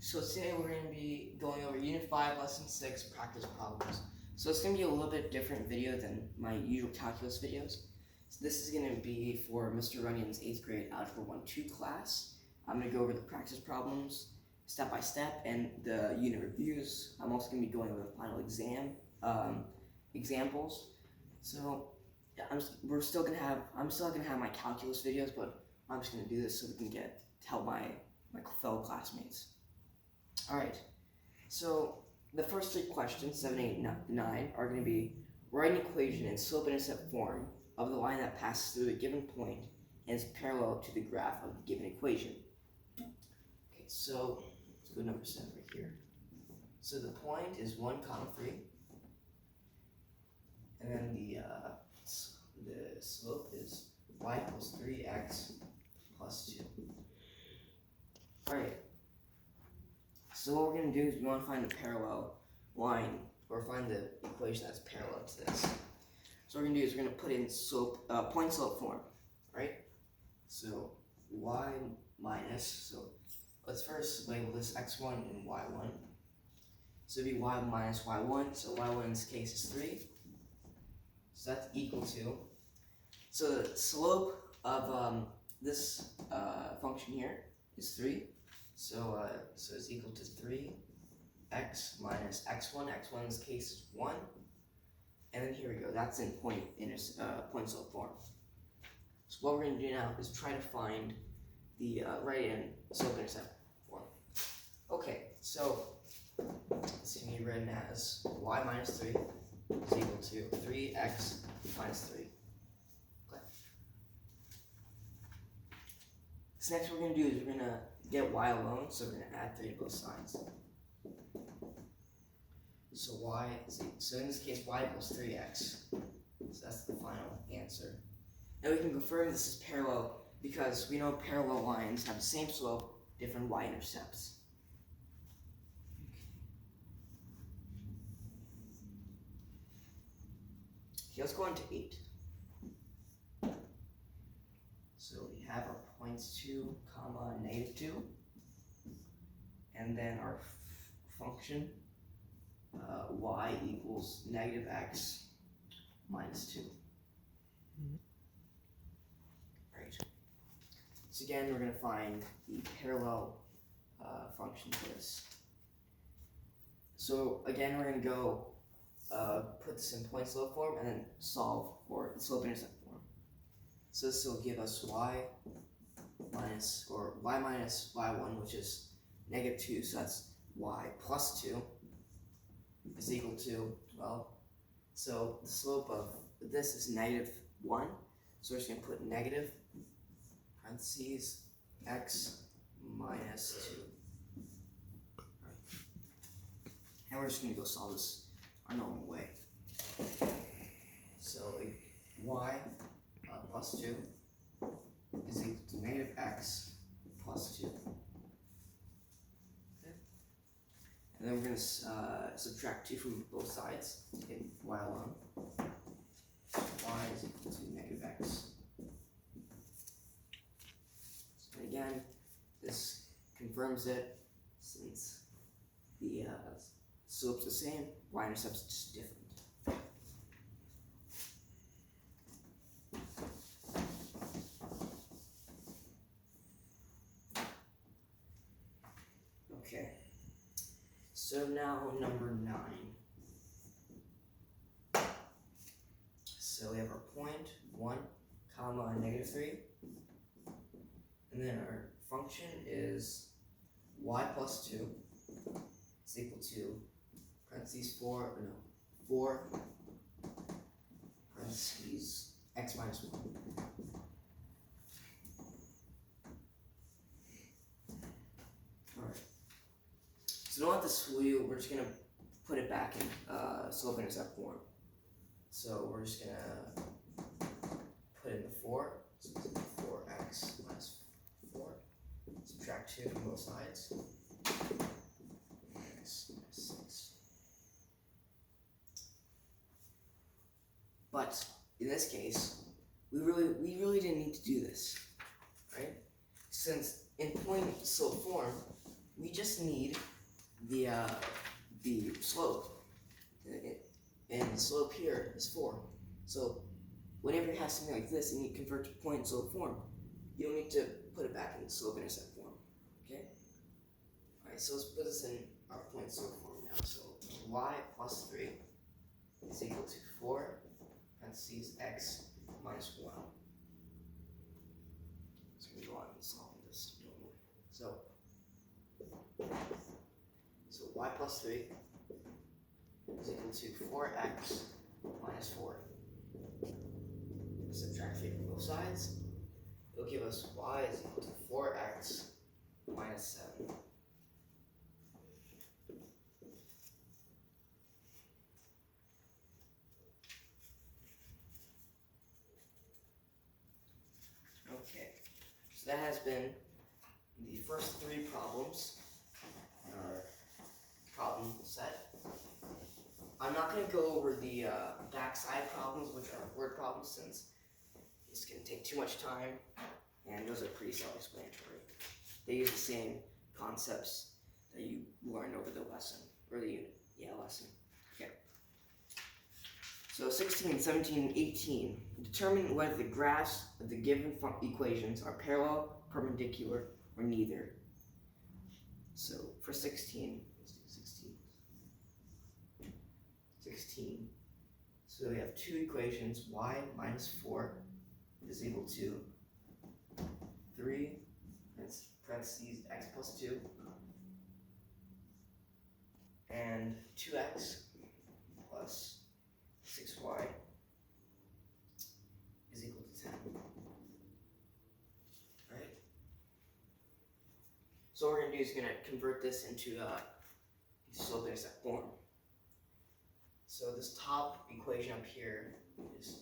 So today we're going to be going over Unit 5, Lesson 6, practice problems. So it's going to be a little bit different video than my usual calculus videos. So this is going to be for Mr. Runyon's 8th grade Algebra 1-2 class. I'm going to go over the practice problems step by step and the unit reviews. I'm also going to be going over the final exam examples. So yeah, I'm still gonna have my calculus videos, but I'm just gonna do this so we can help my fellow classmates. All right. So the first three questions, 7, 8, 9, are going to be write an equation in slope-intercept form of the line that passes through a given point and is parallel to the graph of the given equation. Okay, so let's go to number 7 right here. So the point is 1, 3, and then the slope is y equals 3x plus 2. Alright, so what we're going to do is we want to find the parallel line, or find the equation that's parallel to this. So what we're going to do is we're going to put in point-slope form, right? So y minus, so let's first label this x1 and y1. So it'd be y minus y1, so y1 in this case is 3. So that's equal to, so the slope of this function here is 3. So it's equal to 3x minus x1. x1 in this case is 1. And then here we go. That's in point slope form. So what we're going to do now is try to find the right-hand slope-intercept form. Okay, so this can be written as y minus 3 is equal to 3x minus 3. Okay. So next what we're going to do is we're going to get y alone, so we're going to add 3 to both sides. So in this case y equals 3x. So that's the final answer. And we can confirm this is parallel because we know parallel lines have the same slope, different y-intercepts. Okay, let's go on to 8. So we have our points 2, comma, negative 2. And then our function, y equals negative x minus 2. Right. So again, we're going to find the parallel function for this. So again, we're going to go put this in point-slope form and then solve for the slope-intercept form. So this will give us y minus y1, which is negative 2, so that's y plus 2 is equal to, well, so the slope of this is negative 1, so we're just going to put negative parentheses x minus 2. Right. And we're just going to go solve this our normal way. So y plus 2 is equal to negative x plus 2. Okay. And then we're going to subtract 2 from both sides to get y alone. Y is equal to negative x. So again, this confirms it since the slope's the same, y-intercept's just different. Okay, so now number 9. So we have our point 1, comma, negative 3. And then our function is y plus 2 is equal to parentheses 4 parentheses x minus 1. Alright. So don't let this fool you, we're just going to put it back in slope-intercept form. So we're just going to put in the 4, so it's 4x minus 4, subtract 2 from both sides, x minus 6. But in this case, we really didn't need to do this, right? Since in point slope form, we just need the slope, and the slope here is 4. So whenever you have something like this and you convert to point and slope form, you don't need to put it back in the slope-intercept form. Okay? Alright, so let's put this in our point and slope form now. So y plus 3 is equal to 4 parentheses x minus 1. So we go on and solve this. So y plus 3 is equal to 4x minus 4. Subtract 3 from both sides. It'll give us y is equal to 4x minus 7. Okay, so that has been the first 3 problems in our problem set. I'm not going to go over the backside problems, which are word problems, since it's going to take too much time, and those are pretty self-explanatory. They use the same concepts that you learned over the lesson, or the unit. Yeah, lesson. Okay. So 16, 17, 18. Determine whether the graphs of the given equations are parallel, perpendicular, or neither. So for 16, let's do 16. 16. So we have 2 equations. Y minus 4 is equal to 3 parentheses x plus 2 and 2x plus 6y is equal to 10. Right? So what we're going to do is going to convert this into slope-intercept form. So this top equation up here is,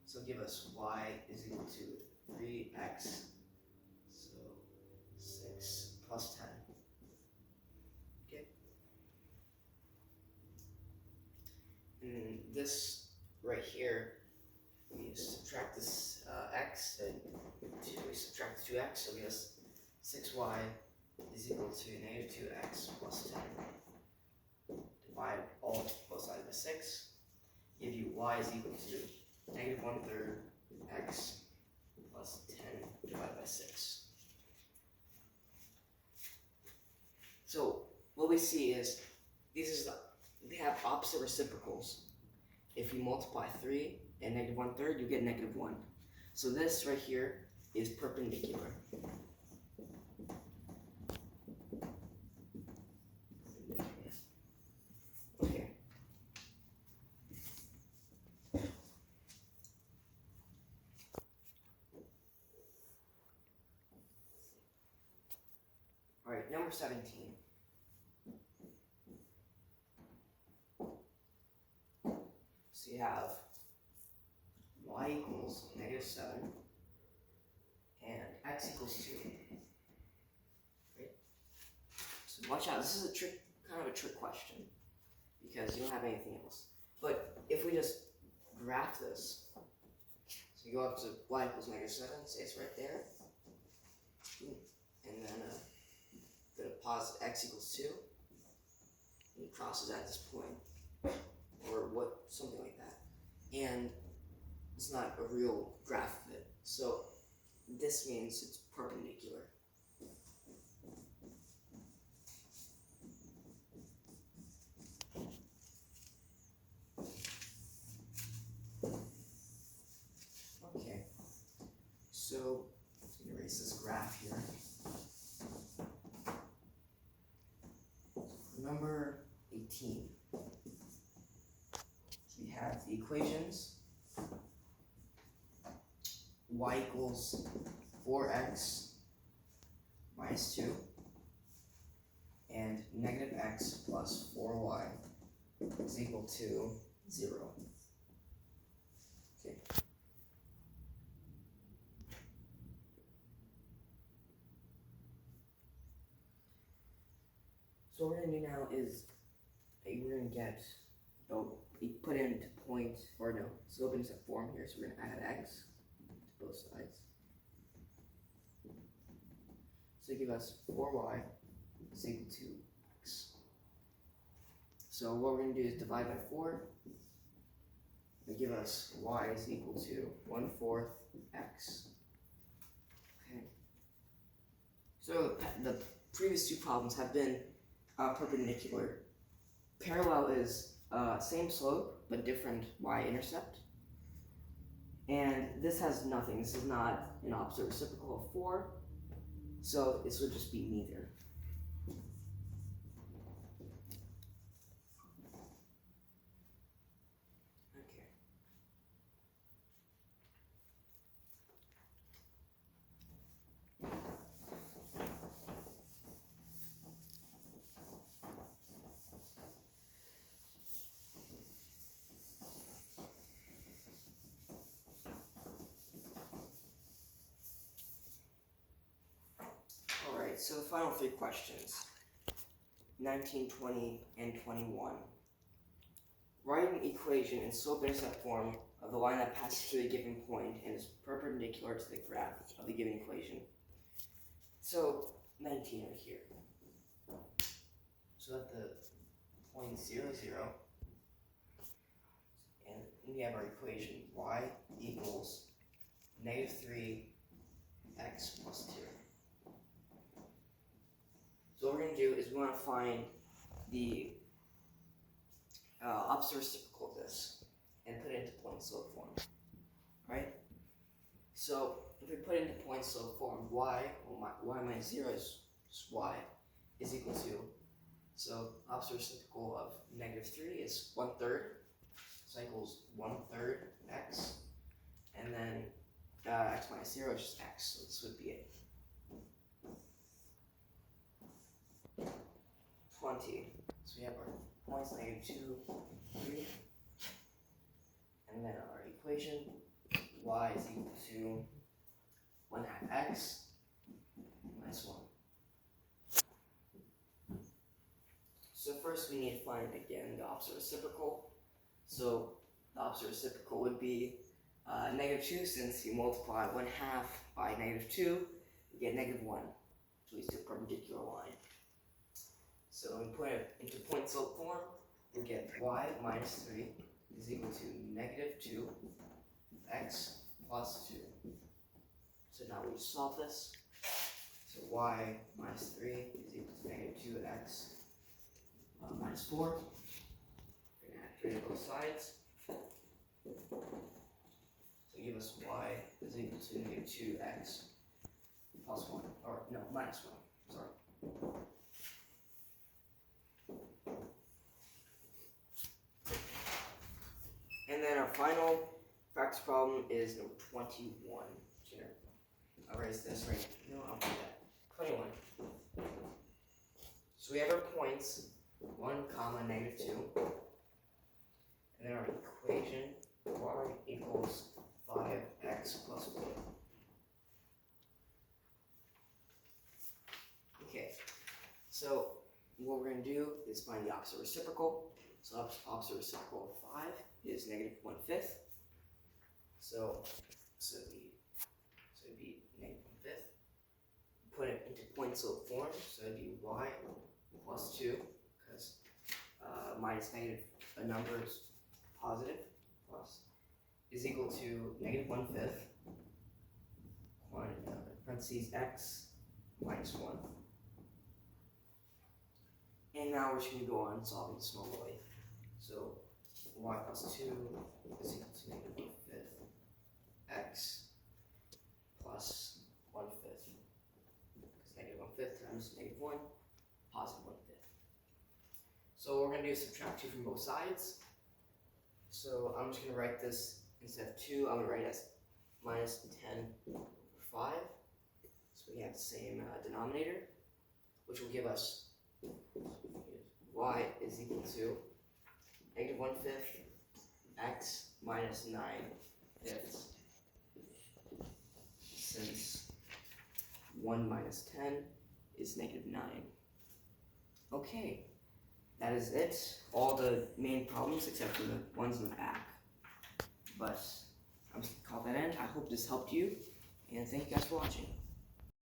so give us y is equal to 3x, so 6 plus 10. Okay. And this right here, we subtract this x, and we subtract the 2x, so we have 6y is equal to negative 2x plus 10. Divide both sides by 6. Give you y is equal to negative 1/3 x plus 10 divided by 6. So what we see is they have opposite reciprocals. If you multiply 3 and negative 1/3, you get negative 1. So this right here is perpendicular. Okay. Alright, number 17. So you have y equals negative 7 and x equals 2. Right? So watch out, this is a trick, kind of a trick question, because you don't have anything else. But if we just graph this, so you go up to y equals negative 7, say it's right there, and then go to positive x equals 2, and it crosses at this point, or what, something like that. And it's not a real graph of it, so this means it's perpendicular. Okay, so I'm going to erase this graph here. Number 18. So we have the equations. Y equals 4x minus 2 and negative x plus 4y is equal to 0. Okay. So what we're going to do now is we're going to get, we put it into point, or no, slope-intercept form here, so we're going to add x to both sides. So give us 4y is equal to x. So what we're going to do is divide by 4. It'll give us y is equal to 1/4 x. Okay. So the previous two problems have been perpendicular. Parallel is same slope but different y-intercept. And this has nothing. This is not an opposite reciprocal of 4. So this would just be neither. Okay. Alright, so the final 3 questions. 19, 20, and 21. Write an equation in slope-intercept form of the line that passes through a given point and is perpendicular to the graph of the given equation. So, 19 right here. So at the point 0, 0, and we have our equation y equals -3x plus 2. So what we're going to do is we want to find the opposite reciprocal of this and put it into point slope form, right? So if we put it into point slope form, y minus 0 is y is equal to, so opposite reciprocal of -3 is 1/3, so equals 1/3 x, and then x minus 0 is just x, so this would be it. 20. So we have our points -2, 3, and then our equation y is equal to 1/2 x minus 1. So first we need to find again the opposite reciprocal. So the opposite reciprocal would be -2, since you multiply 1/2 by -2, you get -1, which leads to a perpendicular line. So when we put it into point slope form, we get y minus 3 is equal to -2 x plus 2. So now we just solve this. So y minus 3 is equal to -2x minus 4. We're going to add 3 to both sides. So give us y is equal to -2x plus 1, or no, minus 1, sorry. And then our final practice problem is number 21. I'll erase this right. No, I'll do that. 21. So we have our points 1, -2. And then our equation y equals 5x plus 4. Okay. So what we're going to do is find the opposite reciprocal. So opposite reciprocal of 5 is -1/5. So it'd be -1/5. Put it into point slope form. So it'd be y plus 2, because minus negative a number is positive, plus is equal to -1/5. Parentheses x minus 1. And now we're just going to go on solving this normally. So y plus 2 is equal to -1/5 x plus 1/5. Because -1/5 times -1, positive 1/5. So what we're going to do is subtract 2 from both sides. So I'm just going to write this, instead of 2, I'm going to write it as -10/5. So we have the same denominator, which will give us y is equal to -1/5 x minus 9/5, since 1 minus 10 is -9. Okay, that is it. All the main problems except for the ones in the back. But I'm just going to call that end. I hope this helped you, and thank you guys for watching.